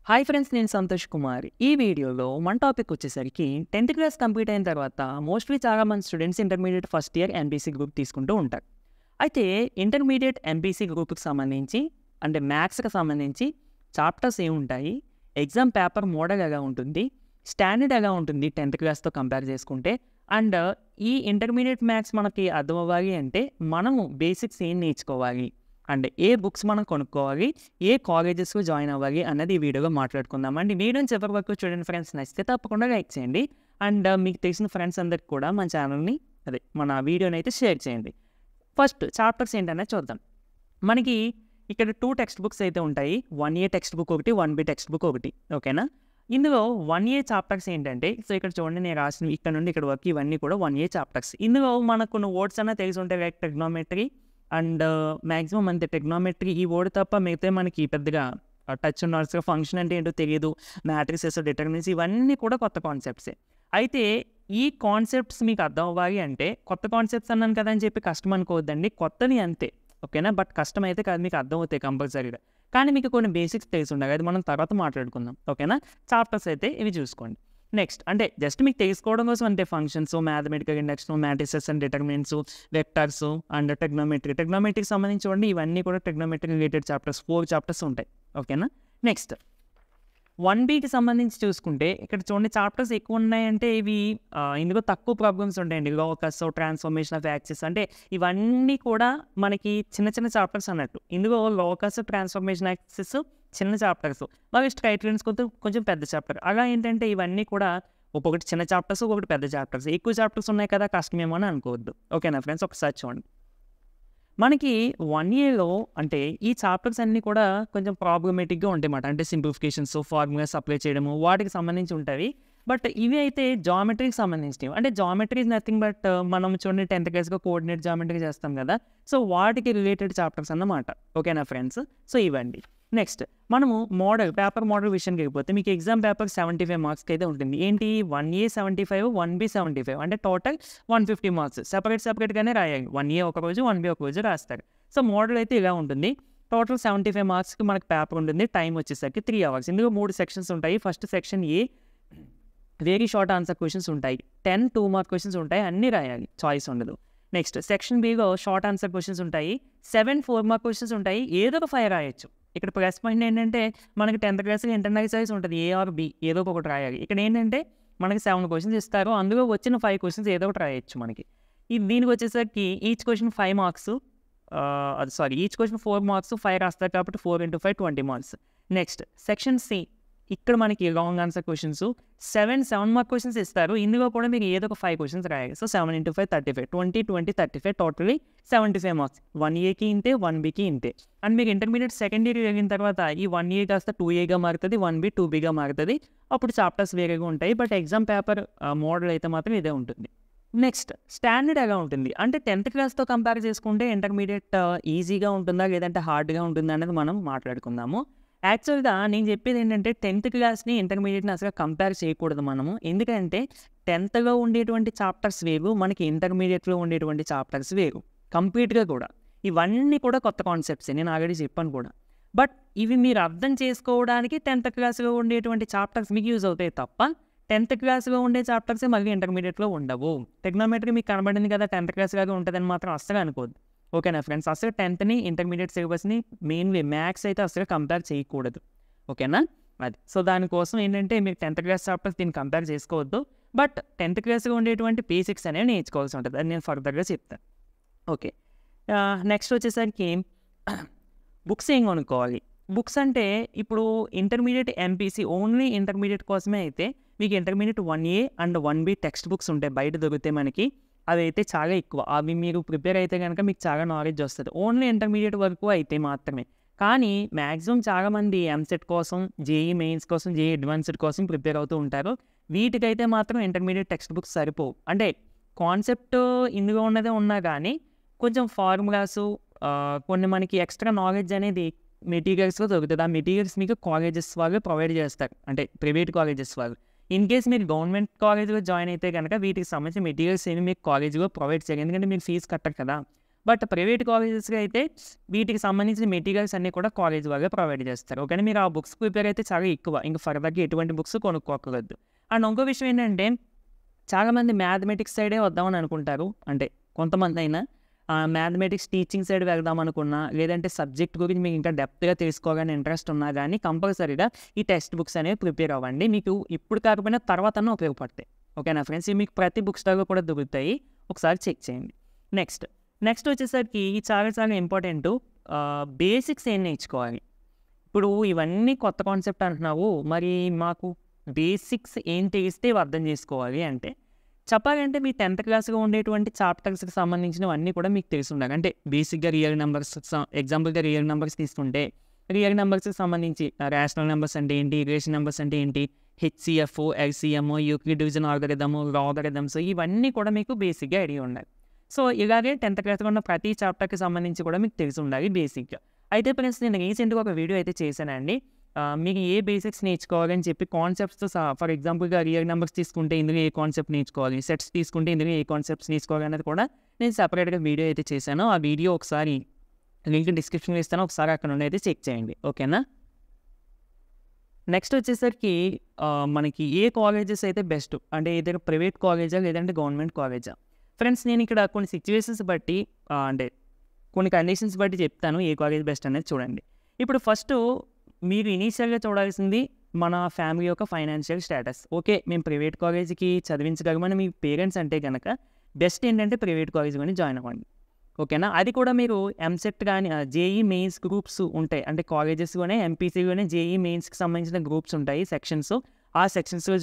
Hi friends, నేను సంతోష్ కుమార్. ఈ వీడియోలో మన టాపిక్ వచ్చేసరికి 10th క్లాస్ కంప్లీట్ అయిన తర్వాత మోస్ట్లీ చాలామంది students intermediate first year MPC group తీసుకుంటూ ఉంటారు. అయితే ఇంటర్మీడియట్ ఎంపీసీ గ్రూప్కి సంబంధించి అంటే మ్యాథ్స్కి సంబంధించి చాప్టర్స్ ఏముంటాయి, ఎగ్జామ్ పేపర్ మోడల్ ఎలా ఉంటుంది, స్టాండర్డ్ ఎలా ఉంటుంది 10th క్లాస్తో కంపేర్ చేసుకుంటే, అండ్ ఈ ఇంటర్మీడియట్ మ్యాథ్స్ మనకి అర్థం అవ్వాలి అంటే మనము బేసిక్స్ ఏం నేర్చుకోవాలి అండ్ ఏ బుక్స్ మనం కొనుక్కోవాలి, ఏ కాలేజెస్లో జాయిన్ అవ్వాలి అన్నది ఈ వీడియోలో మాట్లాడుకుందాం. అండ్ వీడియోని చివరి వరకు చూడండి ఫ్రెండ్స్. నచ్చితే తప్పకుండా లైక్ చేయండి అండ్ మీకు తెలిసిన ఫ్రెండ్స్ అందరికి కూడా మన ఛానల్ని మన వీడియోని అయితే షేర్ చేయండి. ఫస్ట్ చాప్టర్స్ ఏంటనేది చూద్దాం. మనకి ఇక్కడ 2 టెక్స్ట్ బుక్స్ అయితే ఉంటాయి. 1A టెక్స్ట్ బుక్ ఒకటి, 1B టెక్స్ట్ బుక్ ఒకటి. ఓకేనా? ఇందులో 1A చాప్టర్స్ ఏంటంటే, సో ఇక్కడ చూడండి నేను రాసిన ఇక్కడ నుండి ఇక్కడ వరకు ఇవన్నీ కూడా 1A చాప్టర్స్. ఇందులో మనకు కొన్ని వర్డ్స్ అన్న తెలిసి ఉంటాయి, లైక్ ట్రిగ్నోమెట్రీ అండ్ మ్యాక్సిమం అంతే. ట్రిగ్నోమెట్రీ ఈ వర్డ్ తప్ప మిగతా మనకి పెద్దగా టచ్ ఉన్న ఫంక్షన్ అంటే ఏంటో తెలియదు, మ్యాట్రిసెస్, డిటర్మినెంట్స్ ఇవన్నీ కూడా కొత్త కాన్సెప్ట్సే. అయితే ఈ కాన్సెప్ట్స్ మీకు అర్థం అవ్వాలి అంటే, కొత్త కాన్సెప్ట్స్ అన్నాను కదా అని చెప్పి కష్టం అనుకోవద్దండి, కొత్తవి అంతే. ఓకేనా? బట్ కష్టం అయితే కాదు, మీకు అర్థం అవుతాయి కంపల్సరీగా. కానీ మీకు కొన్ని బేసిక్స్ తెలిసి ఉండాలి, అది మనం తర్వాత మాట్లాడుకుందాం. ఓకేనా? చాప్టర్స్ అయితే ఇవి చూసుకోండి. నెక్స్ట్ అంటే జస్ట్ మీకు తెలుసుకోవడం కోసం అంటే functions, mathematical indices, matrices and determinants, vectors and టెగ్నోమెట్రీకి సంబంధించి చూడండి, ఇవన్నీ కూడా టెగ్నోమెట్రీ రిలేటెడ్ చాప్టర్స్ 4 చాప్టర్స్ ఉంటాయి. ఓకేనా? నెక్స్ట్ 1Bకి సంబంధించి చూసుకుంటే ఇక్కడ చూడండి చాప్టర్స్ ఎక్కువ ఉన్నాయంటే ఇవి ఇందులో తక్కువ ప్రాబ్లమ్స్ ఉంటాయండి. లోకస్, ట్రాన్స్ఫర్మేషన్ ఆఫ్ యాక్సిస్ అంటే ఇవన్నీ కూడా మనకి చిన్న చిన్న చాప్టర్స్ అన్నట్టు. ఇందులో లోకస్, ట్రాన్స్ఫర్మేషన్ యాక్సిస్ చిన్న చాప్టర్స్, మరి స్ట్రైట్ లైన్స్ కొంచెం పెద్ద చాప్టర్. అలా ఏంటంటే ఇవన్నీ కూడా ఒక్కొక్కటి చిన్న చాప్టర్స్, ఒక్కొక్కటి పెద్ద చాప్టర్స్. ఎక్కువ చాప్టర్స్ ఉన్నాయి కదా, కష్టమేమో అని అనుకోవద్దు. ఓకేనా ఫ్రెండ్స్? ఒకసారి చూడండి. మనకి 1Aలో అంటే ఈ చాప్టర్స్ అన్నీ కూడా కొంచెం ప్రాబ్లమేటిక్గా ఉంటాయి అన్నమాట. అంటే సింప్లిఫికేషన్స్, ఫార్ములాస్ అప్లై చేయడము వాటికి సంబంధించి ఉంటాయి. బట్ ఇవి అయితే జామెట్రీకి సంబంధించినవి. అంటే జామెట్రీ ఇస్ నథింగ్ బట్ మనం చూడండి 10th క్లాస్గా కోఆర్డినేట్ జామెట్రీ చేస్తాం కదా, సో వాటికి రిలేటెడ్ చాప్టర్స్ అన్నమాట. ఓకేనా ఫ్రెండ్స్? సో ఇవ్వండి. నెక్స్ట్ మనము పేపర్ మోడల్ విషయానికి వెళ్ళిపోతే మీకు ఎగ్జామ్ పేపర్ 75 మార్క్స్కి అయితే ఉంటుంది. ఏంటి? 1A 75, 1B 75 అంటే టోటల్ 150 మార్క్స్. సెపరేట్గానే రాయాలి. 1A ఒక రోజు, 1B ఒక రోజు రాస్తారు. సో మోడల్ అయితే ఇలా ఉంటుంది. టోటల్ 75 మార్క్స్కి మనకి పేపర్ ఉంటుంది. టైం వచ్చేసరికి 3 hours. ఇందులో 3 సెక్షన్స్ ఉంటాయి. First section a very short answer questions ఉంటాయి. 10 2 మార్క్ క్వశ్చన్స్ ఉంటాయి, అన్నీ రాయాలి, చాయిస్ ఉండదు. Next section below short answer questions ఉంటాయి. 7 4 మార్క్ క్వశ్చన్స్ ఉంటాయి, ఏదో ఒక 5 రాయొచ్చు. ఇక్కడ ప్లస్ పాయింట్ ఏంటంటే మనకి 10th క్లాస్లో ఇంటర్నల్ చాయిస్ ఉంటుంది, ఏ ఆర్ బి ఏదో ఒకటి రాయాలి. ఇక్కడ ఏంటంటే మనకి 7 క్వశ్చన్స్ ఇస్తారు, అందులో వచ్చిన 5 క్వశ్చన్స్ ఏదో ఒకటి రాయొచ్చు మనకి. దీనికి వచ్చేసరికి each question 5 marks, each question 4 marks, 5 రాస్తారు కాబట్టి 4 × 5 20 మార్క్స్. నెక్స్ట్ సెక్షన్ సి, ఇక్కడ మనకి long answer questions 7 mark questions ఇస్తారు, ఇందులో కూడా మీకు ఏదో ఒక 5 క్వశ్చన్స్ రాయాలి. So 7 × 5 35, 20 20 35, totally 75 marks. 1Aకి ఇంతే, 1Bకి ఇంతే. అండ్ మీకు ఇంటర్మీడియట్ సెకండ్ ఇయర్ వెళ్ళిన తర్వాత ఈ 1A కాస్త 2Aగా మారుతుంది, 1B 2Bగా మారుతుంది. అప్పుడు చాప్టర్స్ వేరేగా ఉంటాయి, బట్ ఎగ్జామ్ పేపర్ మోడల్ అయితే మాత్రం ఇదే ఉంటుంది. నెక్స్ట్ స్టాండర్డ్ ఎలా ఉంటుంది అంటే 10th క్లాస్తో కంపేర్ చేసుకుంటే ఇంటర్మీడియట్ ఈజీగా ఉంటుందా లేదంటే హార్డ్గా ఉంటుందా అనేది మనం మాట్లాడుకుందాము. యాక్చువల్గా నేను చెప్పేది ఏంటంటే 10th క్లాస్ని ఇంటర్మీడియట్ని అసలు కంపేర్ చేయకూడదు మనము. ఎందుకంటే 10thలో ఉండేటువంటి చాప్టర్స్ వేరు, మనకి ఇంటర్మీడియట్లో ఉండేటువంటి చాప్టర్స్ వేరు కంప్లీట్గా కూడా. ఇవన్నీ కూడా కొత్త కాన్సెప్ట్సే, నేను ఆల్రెడీ చెప్పాను కూడా. బట్ ఇవి మీరు అర్థం చేసుకోవడానికి 10th క్లాస్లో ఉండేటువంటి చాప్టర్స్ మీకు యూజ్ అవుతాయి తప్ప 10th క్లాస్లో ఉండే చాప్టర్సే మళ్ళీ ఇంటర్మీడియట్లో ఉండవు. టెక్నోమెట్రీ మీకు కనబడింది కదా 10th క్లాస్ లాగా ఉంటుందని మాత్రం అస్సలు అనుకోవద్దు. ఓకేనా ఫ్రెండ్స్? అసలు 10thని ఇంటర్మీడియట్ సిలబస్ని మెయిన్లీ మ్యాథ్స్ అయితే అసలు కంపేర్ చేయకూడదు. ఓకేనా? అది సో దానికోసం ఏంటంటే మీరు 10th క్లాస్ చాప్టర్స్ దీన్ని కంపేర్ చేసుకోవద్దు. బట్ 10th క్లాస్లో ఉండేటువంటి బేసిక్స్ అనేవి నేర్చుకోవాల్సి ఉంటుంది, అది నేను ఫర్దర్గా చెప్తాను. ఓకే, నెక్స్ట్ వచ్చేసరికి బుక్స్ ఏం కొనుక్కోవాలి. బుక్స్ అంటే ఇప్పుడు ఇంటర్మీడియట్ ఎంపీసీ ఓన్లీ ఇంటర్మీడియట్ కోసమే అయితే మీకు intermediate 1A and 1B text books ఉంటాయి, బయట దొరుకుతాయి మనకి. అవి అయితే చాలా ఎక్కువ, అవి మీరు ప్రిపేర్ అయితే కనుక మీకు చాలా నాలెడ్జ్ వస్తుంది ఓన్లీ ఇంటర్మీడియట్ వరకు అయితే మాత్రమే. కానీ మ్యాక్సిమం చాలామంది ఎంసెట్ కోసం, జేఈ మెయిన్స్ కోసం, జేఈ అడ్వాన్స్డ్ కోసం ప్రిపేర్ అవుతూ ఉంటారు. వీటికైతే మాత్రం ఇంటర్మీడియట్ టెక్స్ట్ బుక్స్ సరిపోవు. అంటే కాన్సెప్ట్ ఇందులో ఉన్నదే ఉన్నా కానీ కొంచెం ఫార్ములాస్, కొన్ని మనకి ఎక్స్ట్రా నాలెడ్జ్ అనేది మెటీరియల్స్లో దొరుకుతుంది. ఆ మెటీరియల్స్ మీకు కాలేజెస్ వాళ్ళు ప్రొవైడ్ చేస్తారు, అంటే ప్రైవేట్ కాలేజెస్ వాళ్ళు. ఇన్ కేస్ మీరు గవర్నమెంట్ కాలేజ్లో జాయిన్ అయితే కనుక వీటికి సంబంధించిన మెటీరియల్స్ ఏమి మీకు కాలేజ్లో ప్రొవైడ్ చేయాలి, ఎందుకంటే మీరు ఫీజు కట్టరు కదా. బట్ ప్రైవేట్ కాలేజెస్‌లో అయితే వీటికి సంబంధించిన మెటీరియల్స్ అన్నీ కూడా కాలేజ్ వాళ్ళే ప్రొవైడ్ చేస్తారు. ఓకేనా. మీరు ఆ బుక్స్ ప్రిపేర్ అయితే చాలా ఎక్కువ. ఇంక ఫర్దర్‌గా ఎటువంటి బుక్స్ కొనుక్కోక్కర్లేదు. అండ్ ఇంకో విషయం ఏంటంటే చాలామంది మ్యాథమెటిక్స్ సైడే వద్దామని అనుకుంటారు. అంటే కొంతమందైనా మ్యాథమెటిక్స్ టీచింగ్ సైడ్ వెళ్దాం అనుకున్నా, లేదంటే సబ్జెక్ట్ గురించి మీకు ఇంకా డెప్త్‌గా తెలుసుకోవాలని ఇంట్రెస్ట్ ఉన్నా గానీ కంపల్సరీగా ఈ టెక్స్ట్ బుక్స్ అనేవి ప్రిపేర్ అవ్వండి. మీకు ఇప్పుడు కాకపోయినా తర్వాతన్నా ఉపయోగపడతాయి. ఓకేనా ఫ్రెండ్స్. ఇవి మీకు ప్రతి బుక్ స్టాల్‌లో కూడా దొరుకుతాయి. ఒకసారి చెక్ చేయండి. నెక్స్ట్ వచ్చేసరికి చాలా చాలా ఇంపార్టెంటు. బేసిక్స్ ఏం నేర్చుకోవాలి. ఇప్పుడు ఇవన్నీ కొత్త కాన్సెప్ట్ అంటున్నావు. మరి మాకు బేసిక్స్ ఏం తెలిస్తే ఇవి అర్థం చేసుకోవాలి అంటే, చెప్పాలంటే మీ 10th క్లాస్‌లో ఉండేటువంటి చాప్టర్స్‌కి సంబంధించినవన్నీ కూడా మీకు తెలిసి ఉండాలి. అంటే బేసిక్‌గా రియల్ నంబర్స్ ఎగ్జాంపుల్‌గా రియల్ నంబర్స్ తీసుకుంటే, రియల్ నంబర్స్‌కి సంబంధించి రేషనల్ నంబర్స్ అంటే ఏంటి, రేషనల్ నంబర్స్ అంటే ఏంటి, HCF, LCM, Euclid division algorithm, logarithms ఇవన్నీ కూడా మీకు బేసిక్‌గా ఐడియా ఉండాలి. సో ఇలాగే 10th క్లాస్‌లో ఉన్న ప్రతి చాప్టర్‌కి సంబంధించి కూడా మీకు తెలిసి ఉండాలి బేసిక్‌గా. అయితే ఫ్రెండ్స్ నేను రీసెంట్‌గా ఒక వీడియో అయితే చేశానండి. మీకు ఏ బేసిక్స్ నేర్చుకోవాలని చెప్పి కాన్సెప్ట్స్‌తో సహా ఫర్ ఎగ్జాంపుల్‌గా రియల్ నంబర్స్ తీసుకుంటే ఇందులో ఏ కాన్సెప్ట్ నేర్చుకోవాలి, సెట్స్ తీసుకుంటే ఇందులో ఏ కాన్సెప్ట్స్ నేర్చుకోవాలి అనేది కూడా నేను సెపరేట్‌గా వీడియో అయితే చేశాను. ఆ వీడియో ఒకసారి లింక్ డిస్క్రిప్షన్‌లో ఇస్తాను. ఒకసారి అక్కడ నుండి అయితే చెక్ చేయండి. ఓకేనా. నెక్స్ట్ వచ్చేసరికి మనకి ఏ కాలేజెస్ అయితే బెస్ట్ అంటే ఏదైనా ప్రైవేట్ కాలేజా లేదంటే గవర్నమెంట్ కాలేజా. ఫ్రెండ్స్ నేను ఇక్కడ కొన్ని సిచ్యువేషన్స్ బట్టి అంటే కొన్ని కండిషన్స్ బట్టి చెప్తాను ఏ కాలేజ్ బెస్ట్ అనేది చూడండి. ఇప్పుడు ఫస్టు మీరు ఇనీషియల్‌గా చూడాల్సింది మన ఫ్యామిలీ యొక్క ఫైనాన్షియల్ స్టేటస్. ఓకే. మేము ప్రైవేట్ కాలేజ్‌కి చదివించగలమని మీ పేరెంట్స్ అంటే గనక బెస్ట్ ఏంటంటే ప్రైవేట్ కాలేజ్‌లోనే జాయిన్ అవ్వండి. ఓకేనా. అది కూడా మీరు ఎంసెట్ కానీ జేఈఈ మెయిన్స్ గ్రూప్స్ ఉంటాయి. అంటే కాలేజెస్‌లోనే ఎంపీసీలోనే జేఈఈ మెయిన్స్‌కి సంబంధించిన గ్రూప్స్ ఉంటాయి సెక్షన్స్. ఆ సెక్షన్స్‌లో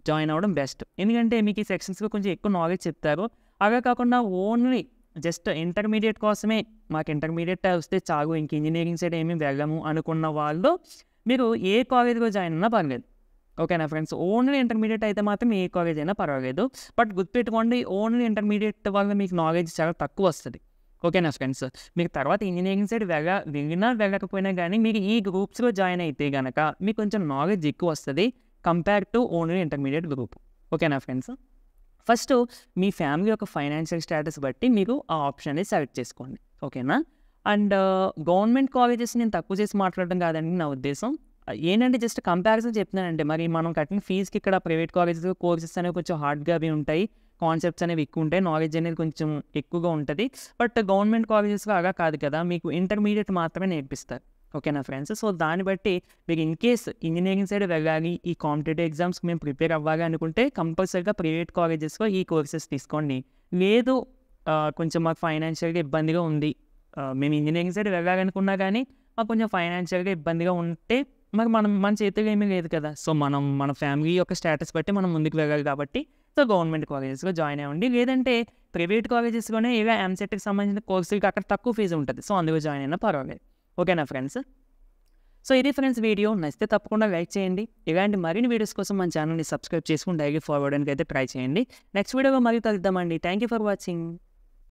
జాయిన్ అవ్వడం బెస్ట్. ఎందుకంటే మీకు ఈ సెక్షన్స్‌లో కొంచెం ఎక్కువ నాలెడ్జ్ చెప్తారు. అలా కాకుండా ఓన్లీ జస్ట్ ఇంటర్మీడియట్ కోసమే మాకు ఇంటర్మీడియట్ వస్తే చాలు ఇంక ఇంజినీరింగ్ సైడ్ ఏమీ వెళ్ళము అనుకున్న వాళ్ళు మీరు ఏ కాలేజ్‌లో జాయిన్ అయినా పర్లేదు. ఓకేనా ఫ్రెండ్స్. ఓన్లీ ఇంటర్మీడియట్ అయితే మాత్రం ఏ కాలేజ్ అయినా పర్వాలేదు. బట్ గుర్తుపెట్టుకోండి ఓన్లీ ఇంటర్మీడియట్ వల్ల మీకు నాలెడ్జ్ చాలా తక్కువ వస్తది. ఓకేనా ఫ్రెండ్స్. మీకు తర్వాత ఇంజినీరింగ్ సైడ్ వెళ్ళినా వెళ్ళకపోయినా కానీ మీరు ఈ గ్రూప్స్‌లో జాయిన్ అయితే గనక మీకు కొంచెం నాలెడ్జ్ ఎక్కువ వస్తది compare to only intermediate group. ఓకేనా ఫ్రెండ్స్. ఫస్టు మీ ఫ్యామిలీ యొక్క ఫైనాన్షియల్ స్టేటస్ బట్టి మీరు ఆ ఆప్షన్ అనేది సెలెక్ట్ చేసుకోండి. ఓకేనా. అండ్ గవర్నమెంట్ కాలేజెస్ నేను తక్కువ చేసి మాట్లాడడం కాదండి నా ఉద్దేశం. ఏంటంటే జస్ట్ కంపారిజన్ చెప్తున్నానంటే మరి మనం కట్టిన ఫీజుకి ఇక్కడ ప్రైవేట్ కాలేజెస్‌లో కోర్సెస్ అనేవి కొంచెం హార్డ్‌గా అవి ఉంటాయి. కాన్సెప్ట్స్ అనేవి ఎక్కువ ఉంటాయి. నాలెడ్జ్ అనేది కొంచెం ఎక్కువగా ఉంటది. బట్ గవర్నమెంట్ కాలేజెస్‌లో అలా కాదు కదా. మీకు ఇంటర్మీడియట్ మాత్రమే నేర్పిస్తారు. ఓకేనా ఫ్రెండ్స్. సో దాన్ని బట్టి మీకు ఇన్‌కేస్ ఇంజినీరింగ్ సైడ్ వెళ్ళాలి, ఈ కాంపిటేటివ్ ఎగ్జామ్స్‌కి మేము ప్రిపేర్ అవ్వాలి అనుకుంటే కంపల్సరీగా ప్రైవేట్ కాలేజెస్‌లో ఈ కోర్సెస్ తీసుకోండి. లేదు కొంచెం మాకు ఫైనాన్షియల్‌గా ఇబ్బందిగా ఉంది. మేము ఇంజినీరింగ్ సైడ్ వెళ్ళాలనుకున్నా కానీ మాకు కొంచెం ఫైనాన్షియల్‌గా ఇబ్బందిగా ఉంటే మరి మన చేతుల్లో ఏమీ లేదు కదా. సో మన ఫ్యామిలీ యొక్క స్టేటస్ బట్టి మనం ముందుకు వెళ్ళాలి కాబట్టి సో గవర్నమెంట్ కాలేజెస్‌లో జాయిన్ అవ్వండి. లేదంటే ప్రైవేట్ కాలేజెస్‌లోనే ఇలా ఎంసెట్‌కి సంబంధించిన కోర్సులకి అక్కడ తక్కువ ఫీజు ఉంటది. సో అందులో జాయిన్ అయినా పర్వాలేదు. ఓకేనా ఫ్రెండ్స్. సో ఇది ఫ్రెండ్స్ వీడియో. నచ్చితే తప్పకుండా లైక్ చేయండి. ఇలాంటి మరిన్ని వీడియోస్ కోసం మన ఛానల్‌ని సబ్స్క్రైబ్ చేసుకొని డైలీ ఫాలో అవ్వడానికి అయితే ట్రై చేయండి. నెక్స్ట్ వీడియోలో మళ్ళీ కలుద్దామండి. Thank you for watching.